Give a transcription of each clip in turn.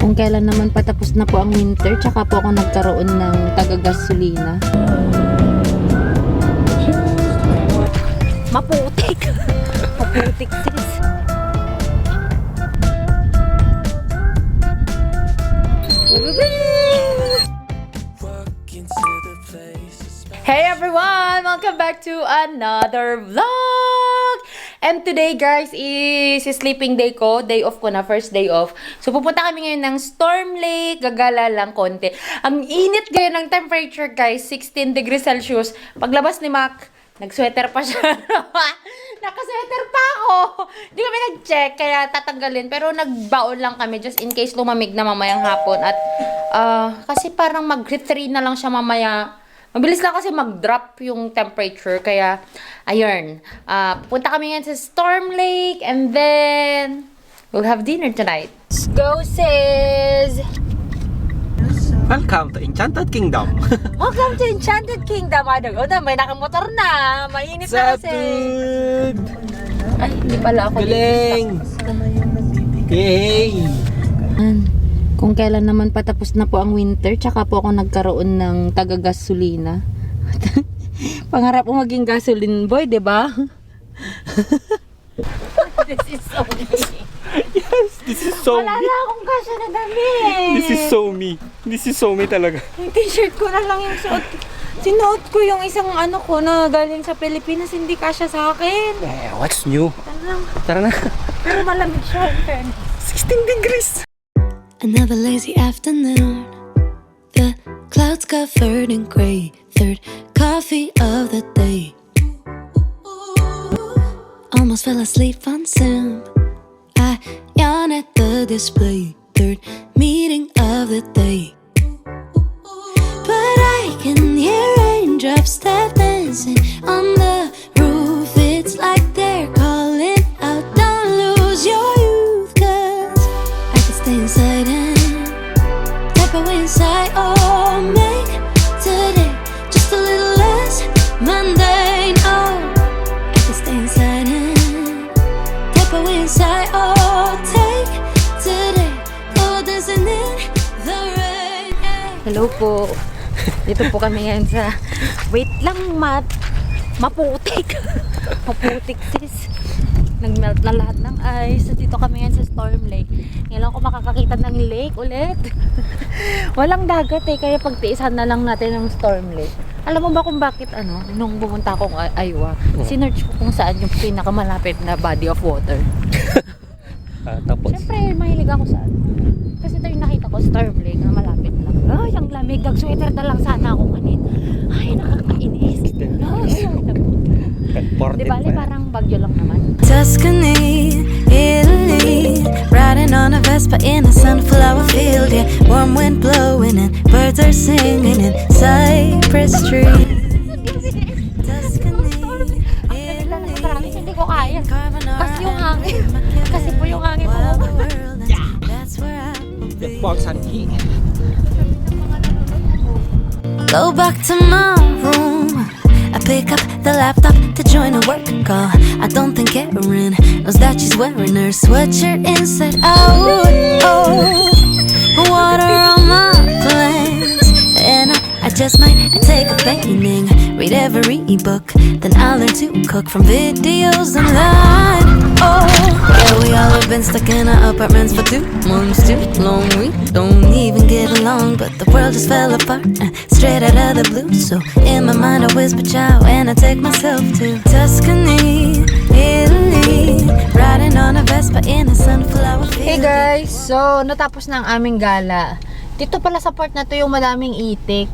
Kung kailan naman patapos na po ang winter, tsaka po ako nagkaroon ng taga-gasolina. Maputik! Maputik sis. Hey everyone! Welcome back to another vlog! And today guys is sleeping day ko. Day off ko na. First day off. So pupunta kami ngayon ng Storm Lake. Gagala lang konti. Ang init ngayon ng temperature guys. 16 degrees Celsius. Paglabas ni Mac, nag-sweater pa siya. Naka-sweater pa ako. Hindi kami nag-check. Kaya tatanggalin. Pero nagbaon lang kami. Just in case lumamig na mamayang hapon. At kasi parang mag-3 na lang siya mamaya. Mabilis lang kasi mag-drop yung temperature. Kaya, ayun. Pupunta kami ngayon sa Storm Lake. And then, we'll have dinner tonight. Let's go, sis! Welcome to Enchanted Kingdom. Welcome to Enchanted Kingdom. O na, may nakamotor na. Mainit na kasi. Dude? Ay, hindi pala ako. Galing! Yay! Kung kailan naman patapos na po ang winter, tsaka po ako nagkaroon ng taga-gasolina. Pangarap ko maging gasoline boy, di ba? This is so me. Yes, this is so Wala me. na akong kasya na dami. This is so me. This is so me talaga. Yung t-shirt ko na lang yung suot. Sinuot ko yung isang ano ko na galing sa Pilipinas, hindi kasya sa akin. What's new? Ano? Tara na. Pero malamig siya. In fairness. 16 degrees. Another lazy afternoon. The clouds covered in gray. Third coffee of the day. Almost fell asleep on Sim. I yawn at the display. Third meeting of the day. But I can hear raindrops tap dancing on the roof. It's like they're calling out, don't lose your youth. 'Cause I can stay inside and type away inside. Oh, make today just a little less mundane. Oh, I can stay inside and type away inside. Oh, take today, oh, dancing in the rain. Hello po. Dito po kami ngayon sa... Wait lang, maputik. Maputik, sis. Nagmelt na lahat ng ice. So, dito kami ngayon sa Storm Lake. Ngayon lang ako makakakita ng lake ulit. Walang dagat eh. Kaya pagtiisan na lang natin ng Storm Lake. Alam mo ba kung bakit nung pumunta akong Iowa, sinerch ko kung saan yung pinakamalapit na body of water. Tapos? Siyempre, mahilig ako sa kasi ito yung nakita ko, Storm Lake, na malapit lang. Ay, ang lamig. Nag-sweater na lang sana ako kanina. Ay, nakakainis. Di ba, parang bagyo lang naman. Tuscany, Italy, riding on a Vespa in a sunflower field. Yeah, warm wind blowing and birds are singing in Cypress Street. Tuscany, Italy, hindi ko kaya. Kasi yung hangin. Kasi po yung hangin mo. That's where I will be. Pagsanhi. Go back to my room. I pick up the laptop to join a work call. I don't think Erin knows that she's wearing her sweatshirt inside out. Oh, water on my plans, and I just might take a painting, read every book, then I'll learn to cook from videos online. Oh, yeah, we all have been stuck in our apartments for 2 months too long. We don't even get along, but the world just fell apart straight out of the blue. So in my mind I whisper ciao, and I take myself to Tuscany, Italy, riding on a Vespa in a sunflower field. Hey guys, so natapos na ang aming gala. Dito pala sa part na to yung madaming itik.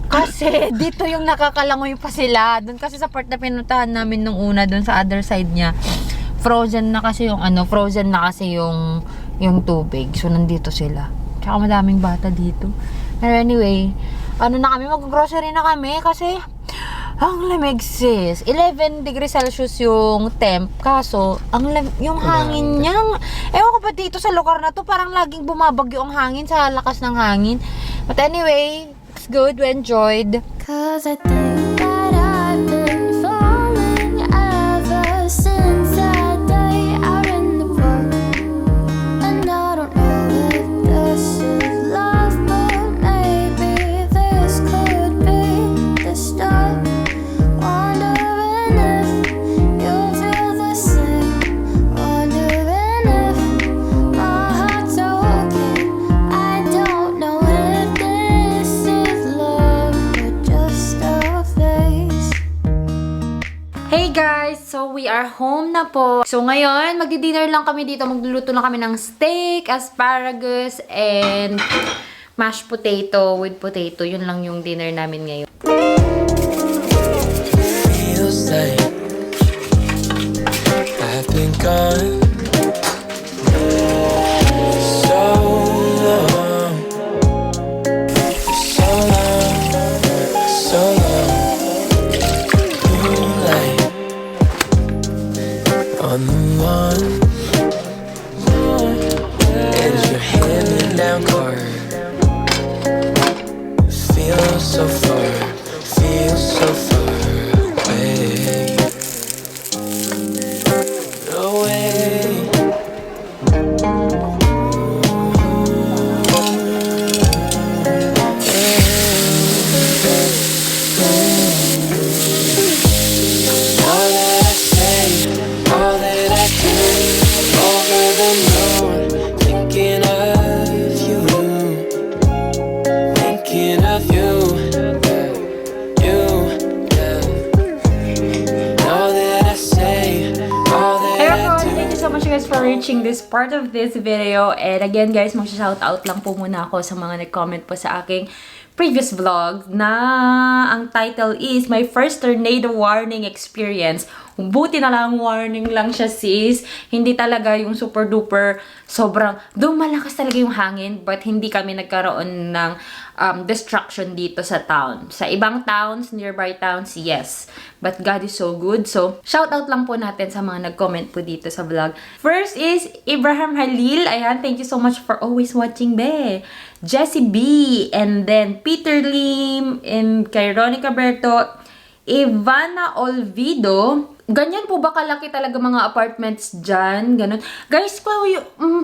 Kasi dito yung nakakalangoy pa sila. Doon kasi sa part na pinuntahan namin nung una, doon sa other side niya, frozen na kasi yung tubig. So nandito sila. Tsaka madaming bata dito. Pero anyway, na kami, mag-grocery na kami kasi ang lamig sis. 11 degrees Celsius yung temp. Kaso, yung hangin niya, ewan ko ba dito sa lugar na to, parang laging bumabagyo ang hangin sa lakas ng hangin. But anyway, it's good, we enjoyed. 'Cause I think that I've been falling ever since that day out in the park. And I don't know if are home na po. So ngayon, magdi-dinner lang kami dito. Magluluto lang kami ng steak, asparagus, and mashed potato with potato. Yun lang yung dinner namin ngayon. Feels like I've been gone so long, so long, so long. Moonlight on the lawn, and your hand-me-down car feels so far, feels so far away, away. All that I say, all that I do, over the moon, thinking of you, thinking of you, you, yeah. All that I say, all Hey that I everyone, do. thank you so much guys for reaching this part of this video. And again guys, mag-shoutout lang po muna ako sa mga nag-comment po sa aking previous vlog na ang title is My First Tornado Warning Experience. Buti na lang warning lang siya sis. Hindi talaga yung super duper sobrang, though malakas talaga yung hangin, but hindi kami nagkaroon ng destruction dito sa town. Sa ibang towns, nearby towns, yes. But God is so good. So, shout out lang po natin sa mga nag-comment po dito sa vlog. First is Abraham Halil. Ayan, thank you so much for always watching, be. Jessie B. And then Peter Lim. And kay Ronica Berto. Ivana Olvido. Ganyan po ba kalaki talaga mga apartments dyan? Ganun. Guys,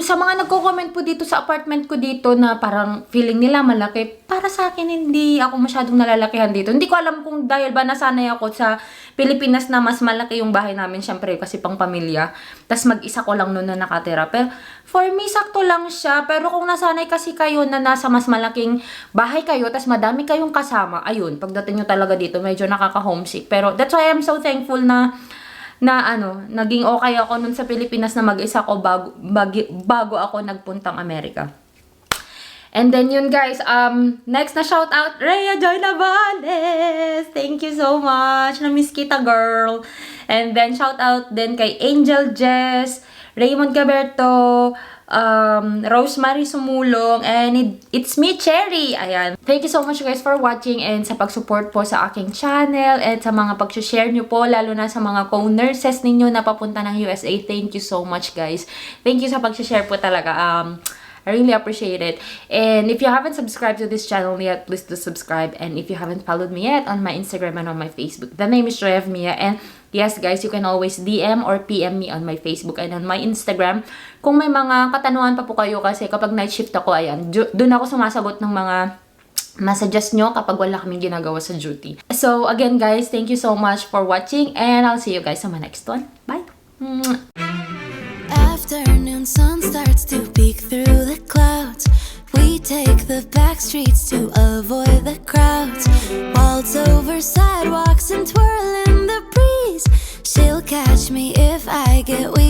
sa mga nagko-comment po dito sa apartment ko dito na parang feeling nila malaki, para sa akin hindi ako masyadong nalalakihan dito. Hindi ko alam kung dahil ba nasanay ako sa Pilipinas na mas malaki yung bahay namin, syempre kasi pang pamilya. Tapos mag-isa ko lang noon na nakatira. Pero for me, sakto lang siya. Pero kung nasanay kasi kayo na nasa mas malaking bahay kayo, tapos madami kayong kasama, ayun, pagdating nyo talaga dito, medyo nakaka-homesick. Pero that's why I'm so thankful na naging okay ako nun sa Pilipinas na mag-isa ko bago ako nagpuntang Amerika. And then yun guys, next na shout out, Rhea Joy Navales. Thank you so much. Na-miss kita, girl. And then shout out din kay Angel Jess, Raymond Gaberto, Rosemary Sumulong, and it's me, Cherry. Ayan. Thank you so much guys for watching and sa pag-support po sa aking channel and sa mga pag-share nyo po, lalo na sa mga co-nurses ninyo na papunta ng USA. Thank you so much guys. Thank you sa pag-share po talaga. I really appreciate it. And if you haven't subscribed to this channel yet, please do subscribe. And if you haven't followed me yet on my Instagram and on my Facebook, the name is JoyOfMia. And yes guys, you can always DM or PM me on my Facebook and on my Instagram. Kung may mga katanungan pa po kayo, kasi kapag night shift ako, ayan, doon ako sumasagot ng mga messages nyo kapag wala kaming ginagawa sa duty. So again guys, thank you so much for watching and I'll see you guys on my next one. Bye! Afternoon sun starts to peek through the clouds. We take the back streets to avoid the crowds. Waltz over sidewalks and twirl in the breeze. She'll catch me if I get weak.